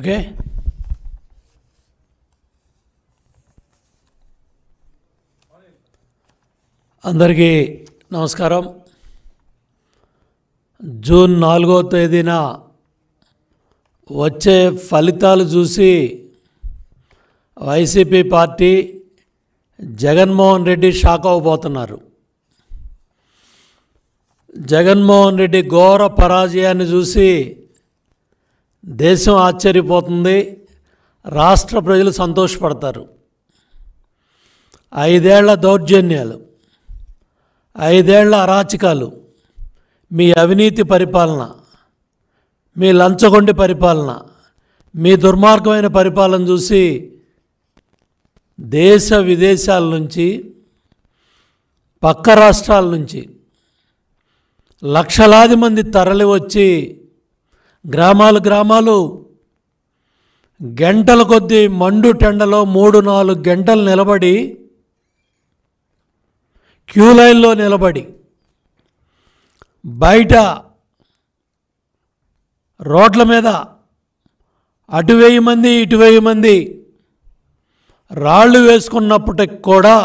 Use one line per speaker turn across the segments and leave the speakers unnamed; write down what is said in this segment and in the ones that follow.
Okay. అందరికీ నమస్కారం. June 4వ తేదీన వచ్చే ఫలితాలు చూసి వైసీపీ పార్టీ జగన్మోహన్ రెడ్డి షాక్ అవ్వబోతున్నారు. జగన్మోహన్ రెడ్డి ఘోర పరాజయాన్ని చూసి దేశం ఆశ్చర్యపోతుంది, రాష్ట్ర ప్రజలు సంతోషపడతారు. 5 ఏళ్ల దౌర్జన్యాలు, 5 ఏళ్ల అరాచకాలు, మీ అవినీతి పరిపాలన, మీ లంచగొండి పరిపాలన, మీ దుర్మార్గమైన పరిపాలన చూసి దేశ విదేశాల నుంచి, పక్క రాష్ట్రాల నుంచి లక్షలాది మంది తరలి వచ్చి గ్రామాలు గంటల కొద్దీ మండు టెండలో 3-4 గంటలు నిలబడి, క్యూ లైన్లో నిలబడి, బయట రోడ్ల మీద అటు 1000 మంది ఇటు 1000 మంది రాళ్ళు వేసుకున్నప్పటికి కూడా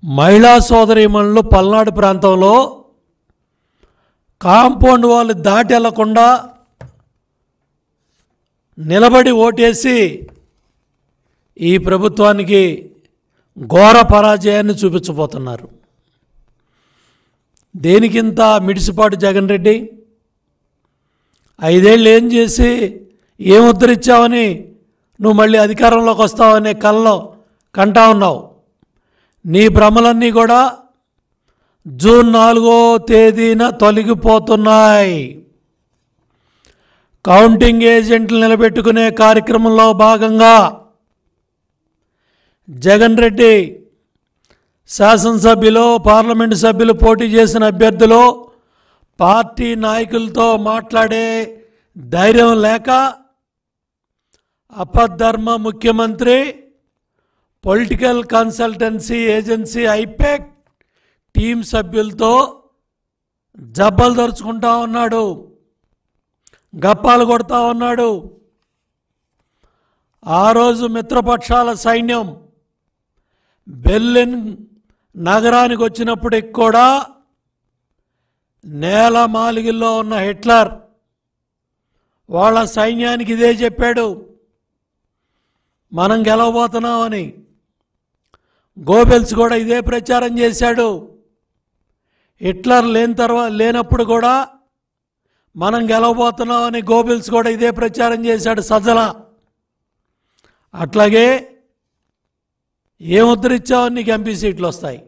మహిళా సోదరీమణులు పల్నాడు ప్రాంతంలో కాంపౌండ్ వాళ్ళు దాటి వెళ్లకుండా నిలబడి ఓటేసి ఈ ప్రభుత్వానికి ఘోర పరాజయాన్ని చూపించబోతున్నారు. దేనికింత మిడిసిపాటు జగన్ రెడ్డి? 5 ఏళ్ళు ఏం చేసి ఏం ఉద్ధరించావని నువ్వు మళ్ళీ అధికారంలోకి వస్తావనే కల్లో కంటా ఉన్నావు. నీ భ్రమలన్నీ కూడా జూన్ 4వ తేదీన తొలగిపోతున్నాయి. కౌంటింగ్ ఏజెంట్లు నిలబెట్టుకునే కార్యక్రమంలో భాగంగా జగన్ రెడ్డి శాసనసభ్యులు, పార్లమెంటు సభ్యులు పోటీ చేసిన అభ్యర్థులు పార్టీ నాయకులతో మాట్లాడే ధైర్యం లేక అపధర్మ ముఖ్యమంత్రి political consultancy agency IPAC team సభ్యులతో జబ్బలు దరుచుకుంటా ఉన్నాడు, గప్పాలు కొడతా ఉన్నాడు. ఆ రోజు మిత్రపక్షాల సైన్యం బెర్లిన్ నగరానికి వచ్చినప్పటికి కూడా నేల మాలిగిల్లో ఉన్న హిట్లర్ వాళ్ళ సైన్యానికి ఇదే చెప్పాడు, మనం గెలవబోతున్నామని. గోబెల్స్ కూడా ఇదే ప్రచారం చేశాడు. హిట్లర్ లేనప్పుడు కూడా మనం గెలవబోతున్నామని గోబెల్స్ కూడా ఇదే ప్రచారం చేశాడు సజ్జల. అట్లాగే ఏం ఉద్ధరించావని నీకు ఎంపీ సీట్లు వస్తాయి.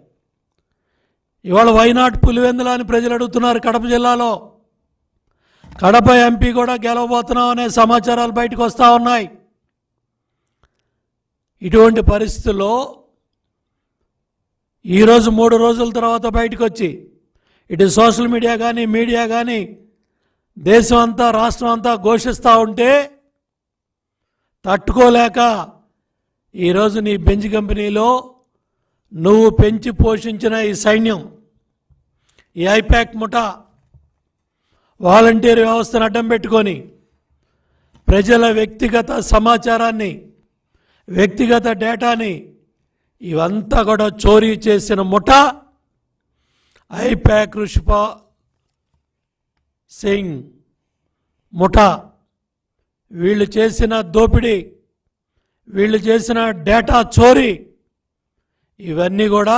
ఇవాళ వైనాట్ పులివెందుల అని ప్రజలు అడుగుతున్నారు. కడప జిల్లాలో కడప ఎంపీ కూడా గెలవబోతున్నామనే సమాచారాలు బయటకు వస్తూ ఉన్నాయి. ఇటువంటి పరిస్థితుల్లో ఈరోజు 3 రోజుల తర్వాత బయటకు వచ్చి ఇటు సోషల్ మీడియా కానీ మీడియా కానీ దేశం అంతా రాష్ట్రం అంతా ఘోషిస్తూ ఉంటే తట్టుకోలేక ఈరోజు నీ బెంజ్ కంపెనీలో నువ్వు పెంచి పోషించిన ఈ సైన్యం, ఈ ఐపాక్ ముఠా వాలంటీర్ వ్యవస్థను అడ్డం పెట్టుకొని ప్రజల వ్యక్తిగత సమాచారాన్ని, వ్యక్తిగత డేటాని ఇవంతా కూడా చోరీ చేసిన ముఠా ఐపాక్ ఋషిపాల్ సింగ్ ముఠా. వీళ్ళు చేసిన దోపిడీ, వీళ్ళు చేసిన డేటా చోరీ ఇవన్నీ కూడా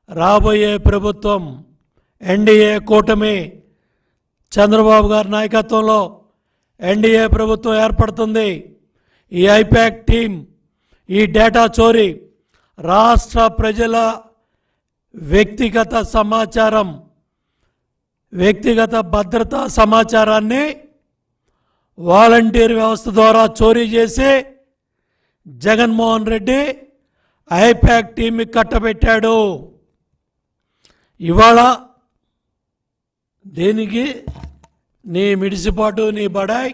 రాబోయే ప్రభుత్వం ఎన్డీఏ కూటమి చంద్రబాబు గారి నాయకత్వంలో ఎన్డీఏ ప్రభుత్వం ఏర్పడుతుంది. ఈ ఐపాక్ టీం ఈ డేటా చోరీ, రాష్ట్ర ప్రజల వ్యక్తిగత సమాచారం, వ్యక్తిగత భద్రతా సమాచారాన్ని వాలంటీర్ వ్యవస్థ ద్వారా చోరీ చేసి జగన్మోహన్ రెడ్డి ఐపాక్ టీంకి కట్టబెట్టాడు. ఇవాళ దేనికి నీ మిడిసిపాటు, నీ బడాయ్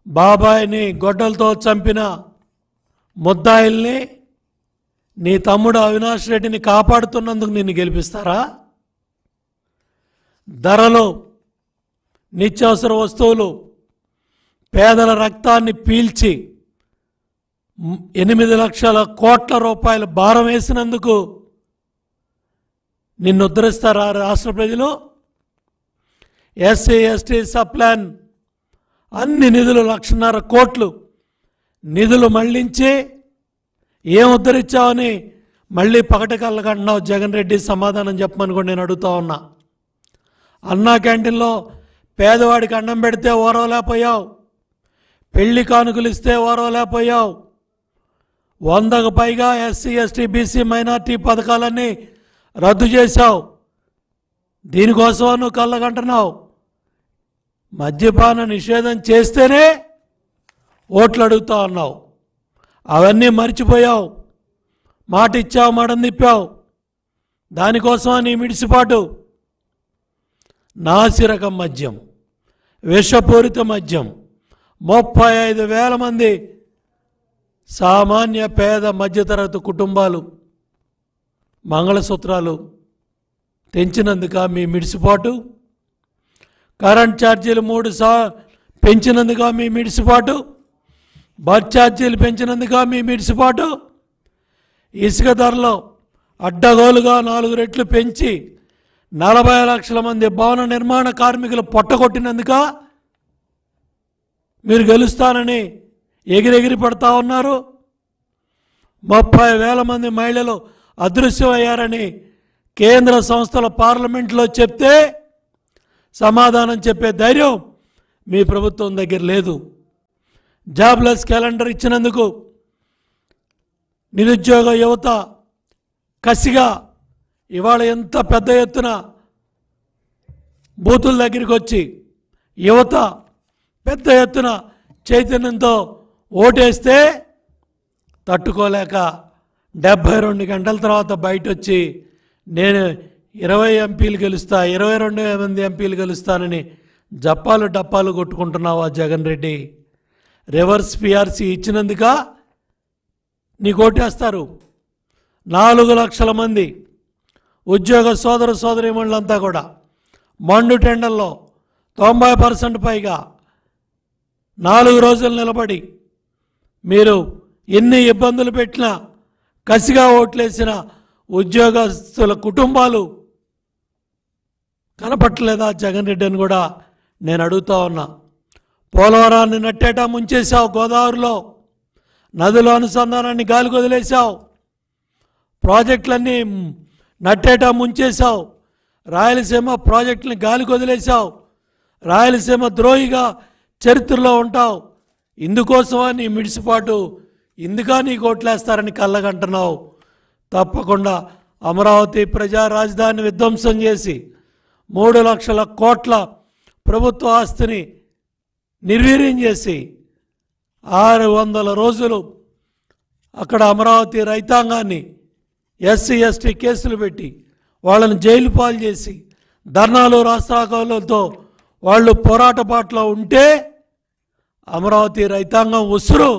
బాబాయిని గొడ్డలతో చంపిన ముద్దాయిల్ని, నీ తమ్ముడు అవినాష్ రెడ్డిని కాపాడుతున్నందుకు నిన్ను గెలిపిస్తారా? ధరలు, నిత్యావసర వస్తువులు పేదల రక్తాన్ని పీల్చి 8 లక్షల కోట్ల రూపాయల భారం వేసినందుకు నిన్ను ఉద్ధరిస్తారా రాష్ట్ర ప్రజలు? ఎస్సీ ఎస్టీ సప్లాన్ అన్ని నిధులు 1.5 కోట్లు నిధులు మళ్లించి ఏం ఉద్ధరించావని మళ్ళీ పకటకళ్ళకంటున్నావు. జగన్ రెడ్డి సమాధానం చెప్పమని కూడా నేను అడుగుతా ఉన్నా. అన్నా క్యాంటీన్లో పేదవాడికి అన్నం పెడితే ఓరవలేకపోయావు, పెళ్లి కానుకలు ఇస్తే ఓరవలేకపోయావు, 100కు పైగా ఎస్సీ ఎస్టీ బీసీ మైనార్టీ పథకాలన్నీ రద్దు చేశావు. దీనికోసం నువ్వు కళ్ళకంటున్నావు. మద్యపాన నిషేధం చేస్తేనే ఓట్లు అడుగుతా ఉన్నావు. అవన్నీ మర్చిపోయావు. మాట ఇచ్చావు, మడం తిప్పావు. దానికోసం నీ మిడిసిపాటు. నాసిరకం మద్యం, విషపూరిత మద్యం, 35,000 మంది సామాన్య పేద మధ్యతరగతి కుటుంబాలు మంగళసూత్రాలు తెంచినందుక మీ మిడిసిపాటు? కరెంట్ ఛార్జీలు 3 పెంచినందుక మీ మిడిసిపాటు? బస్ ఛార్జీలు పెంచినందుక మీ మిడిసిపాటు? ఇసుక ధరలో అడ్డగోలుగా 4 రెట్లు పెంచి 40 లక్షల మంది భవన నిర్మాణ కార్మికులు పొట్టగొట్టినందుక మీరు గెలుస్తానని ఎగిరెగిరి పడతా ఉన్నారు? 30,000 మంది మహిళలు అదృశ్యమయ్యారని కేంద్ర సంస్థల పార్లమెంట్లో చెప్తే సమాధానం చెప్పే ధైర్యం మీ ప్రభుత్వం దగ్గర లేదు. జాబ్లెస్ క్యాలెండర్ ఇచ్చినందుకు నిరుద్యోగ యువత కసిగా ఇవాళ ఎంత పెద్ద ఎత్తున బూతుల దగ్గరికి వచ్చి యువత పెద్ద ఎత్తున చైతన్యంతో ఓటేస్తే తట్టుకోలేక 72 గంటల తర్వాత బయట వచ్చి నేను 20 ఎంపీలు గెలుస్తా, 22 మంది ఎంపీలు గెలుస్తానని జప్పాలు డప్పాలు కొట్టుకుంటున్నావా జగన్ రెడ్డి? రివర్స్ పిఆర్సీ ఇచ్చినందుక నీకు ఓటేస్తారు. 4 లక్షల మంది ఉద్యోగ సోదర సోదరీమణులంతా కూడా మండు టెండర్లో 90% పైగా 4 రోజులు నిలబడి మీరు ఎన్ని ఇబ్బందులు పెట్టినా కసిగా ఓట్లేసిన ఉద్యోగస్తుల కుటుంబాలు కనపట్టలేదా జగన్ రెడ్డి అని కూడా నేను అడుగుతా ఉన్నా. పోలవరాన్ని నట్టేటా ముంచేశావు. గోదావరిలో నదుల అనుసంధానాన్ని గాలికి వదిలేశావు. ప్రాజెక్టులన్నీ నట్టేటా ముంచేశావు. రాయలసీమ ప్రాజెక్టుని గాలికి వదిలేశావు. రాయలసీమ ద్రోహిగా చరిత్రలో ఉంటావు. ఇందుకోసమా నీ మిడిసిపాటు? ఇందుకా నీ కోట్లేస్తారని కళ్ళగంటున్నావు. తప్పకుండా అమరావతి ప్రజా రాజధానిని విధ్వంసం చేసి 3 లక్షల కోట్ల ప్రభుత్వ ఆస్తిని నిర్వీర్యం చేసి 600 రోజులు అక్కడ అమరావతి రైతాంగాన్ని ఎస్సీ ఎస్టీ కేసులు పెట్టి వాళ్ళని జైలు పాలు చేసి ధర్నాలు రాస్తారోకోలతో వాళ్ళు పోరాట బాటలో ఉంటే అమరావతి రైతాంగం ఉసురు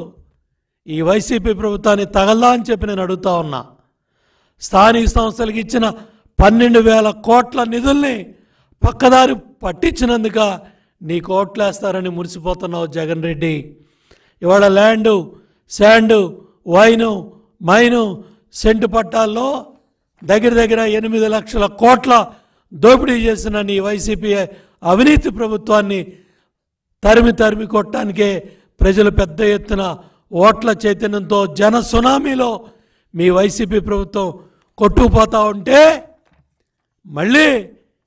ఈ వైసీపీ ప్రభుత్వాన్ని తగలదా అని చెప్పి నేను అడుగుతా ఉన్నా. స్థానిక సంస్థలకు ఇచ్చిన 12,000 కోట్ల నిధుల్ని పక్కదారి పట్టించినందుక నీ కోట్లేస్తారని మురిసిపోతున్నావు జగన్ రెడ్డి. ఇవాళ land, sand, wine, mine, cent పట్టాల్లో దగ్గర 8 లక్షల కోట్ల దోపిడీ చేసిన నీ వైసీపీ అవినీతి ప్రభుత్వాన్ని తరిమి కొట్టడానికే ప్రజలు పెద్ద ఎత్తున ఓట్ల చైతన్యంతో జన సునామీలో మీ వైసీపీ ప్రభుత్వం కొట్టుకుపోతూ ఉంటే మళ్ళీ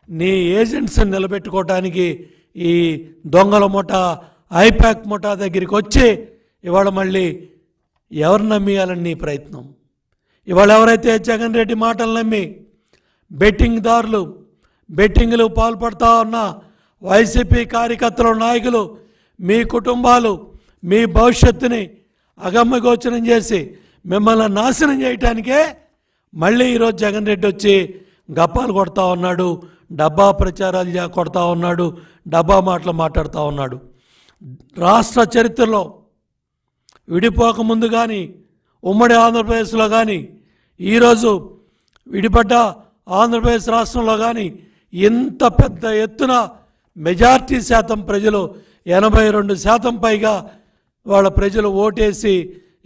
నీ ఏజెంట్స్ని నిలబెట్టుకోవటానికి ఈ దొంగల ముఠా, ఐపాక్ ముఠా దగ్గరికి వచ్చి ఇవాళ మళ్ళీ ఎవరు నమ్మియాలని నీ ప్రయత్నం. ఇవాళ ఎవరైతే జగన్ రెడ్డి మాటలు నమ్మి బెట్టింగ్దారులు, బెట్టింగ్లు పాల్పడతా ఉన్న వైసీపీ కార్యకర్తలు, నాయకులు, మీ కుటుంబాలు మీ భవిష్యత్తుని అగమ్యగోచరం చేసి మిమ్మల్ని నాశనం చేయటానికే మళ్ళీ ఈరోజు జగన్ రెడ్డి వచ్చి గప్పాలు కొడతా ఉన్నాడు, డబ్బా ప్రచారాలు కొడతా ఉన్నాడు, డబ్బా మాటలు మాట్లాడుతూ ఉన్నాడు. రాష్ట్ర చరిత్రలో విడిపోకముందు కానీ ఉమ్మడి ఆంధ్రప్రదేశ్లో కానీ ఈరోజు విడిపడ్డ ఆంధ్రప్రదేశ్ రాష్ట్రంలో కానీ ఇంత పెద్ద ఎత్తున మెజార్టీ శాతం ప్రజలు 82% పైగా వాళ్ళ ప్రజలు ఓటేసి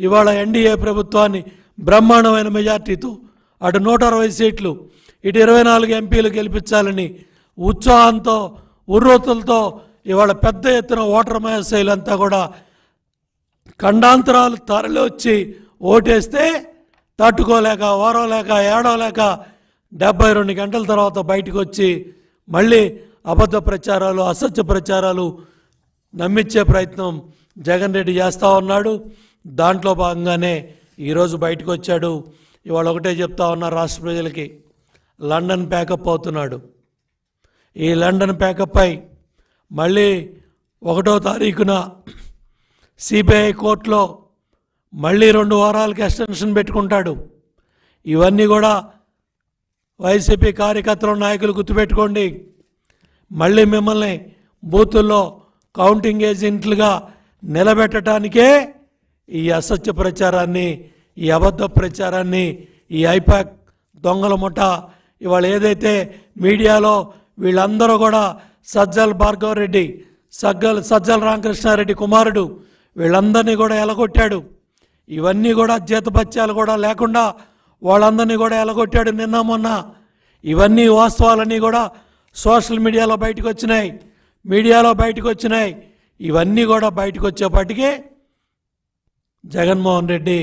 ఇవాళ ఎన్డీఏ ప్రభుత్వాన్ని బ్రహ్మాండమైన మెజార్టీతో అటు 160 సీట్లు ఇటు 24 ఎంపీలు గెలిపించాలని ఉత్సాహంతో ఉర్రూతలతో ఇవాళ పెద్ద ఎత్తున ఓటర్ మహాశైలంతా కూడా ఖండాంతరాలు తరలి వచ్చి ఓటేస్తే తట్టుకోలేక ఓరవలేక ఏడవలేక 72 గంటల తర్వాత బయటకు వచ్చి మళ్ళీ అబద్ధ ప్రచారాలు అసత్య ప్రచారాలు నమ్మించే ప్రయత్నం జగన్ రెడ్డి చేస్తూ ఉన్నాడు. దాంట్లో భాగంగానే ఈరోజు బయటకు వచ్చాడు. ఇవాళ ఒకటే చెప్తా ఉన్నారు రాష్ట్ర ప్రజలకి, లండన్ ప్యాకప్ అవుతున్నాడు. ఈ లండన్ ప్యాకప్ అయి మళ్ళీ 1వ తారీఖున సిబిఐ కోర్టులో మళ్ళీ 2 వారాలకి ఎక్స్టెన్షన్ పెట్టుకుంటాడు. ఇవన్నీ కూడా వైసీపీ కార్యకర్తలు నాయకులు గుర్తుపెట్టుకోండి. మళ్ళీ మిమ్మల్ని బూతుల్లో కౌంటింగ్ ఏజెంట్లుగా నిలబెట్టడానికే ఈ అసత్య ప్రచారాన్ని, ఈ అబద్ధ ప్రచారాన్ని, ఈ ఐపాక్ దొంగల ముఠ ఇవాళ ఏదైతే మీడియాలో వీళ్ళందరూ కూడా సజ్జల భార్గవ రెడ్డి, సజ్జల రామకృష్ణారెడ్డి కుమారుడు వీళ్ళందరినీ కూడా ఎలగొట్టాడు. ఇవన్నీ కూడా జీతపత్యాలు కూడా లేకుండా వాళ్ళందరినీ కూడా ఎలగొట్టాడు నిన్న మొన్న. ఇవన్నీ వాస్తవాలన్నీ కూడా సోషల్ మీడియాలో బయటకు వచ్చినాయి. ఇవన్నీ కూడా బయటకు వచ్చేపాటికే జగన్మోహన్ రెడ్డి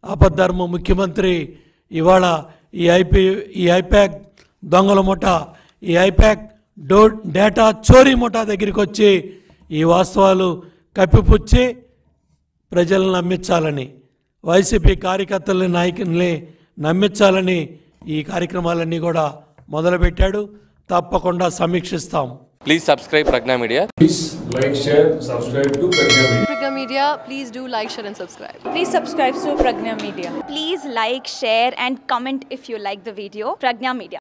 ఆపద్ధర్మ ముఖ్యమంత్రి ఇవాళ ఈ ఐపాక్ దొంగల ముఠ, ఈ ఐపాక్ డేటా చోరీ ముఠా దగ్గరికి వచ్చి ఈ వాస్తవాలు కప్పిపుచ్చి ప్రజలను నమ్మించాలని, వైసీపీ కార్యకర్తలని నాయకుల్ని నమ్మించాలని ఈ కార్యక్రమాలన్నీ కూడా మొదలుపెట్టాడు. తప్పకుండా సమీక్షిస్తాం.
Please subscribe Pragna Media.
Please like, share, subscribe to Pragna Media.
Pragna Media, please do like, share and subscribe.
Please subscribe to Pragna Media.
Please like, share and comment if you like the video. Pragna Media.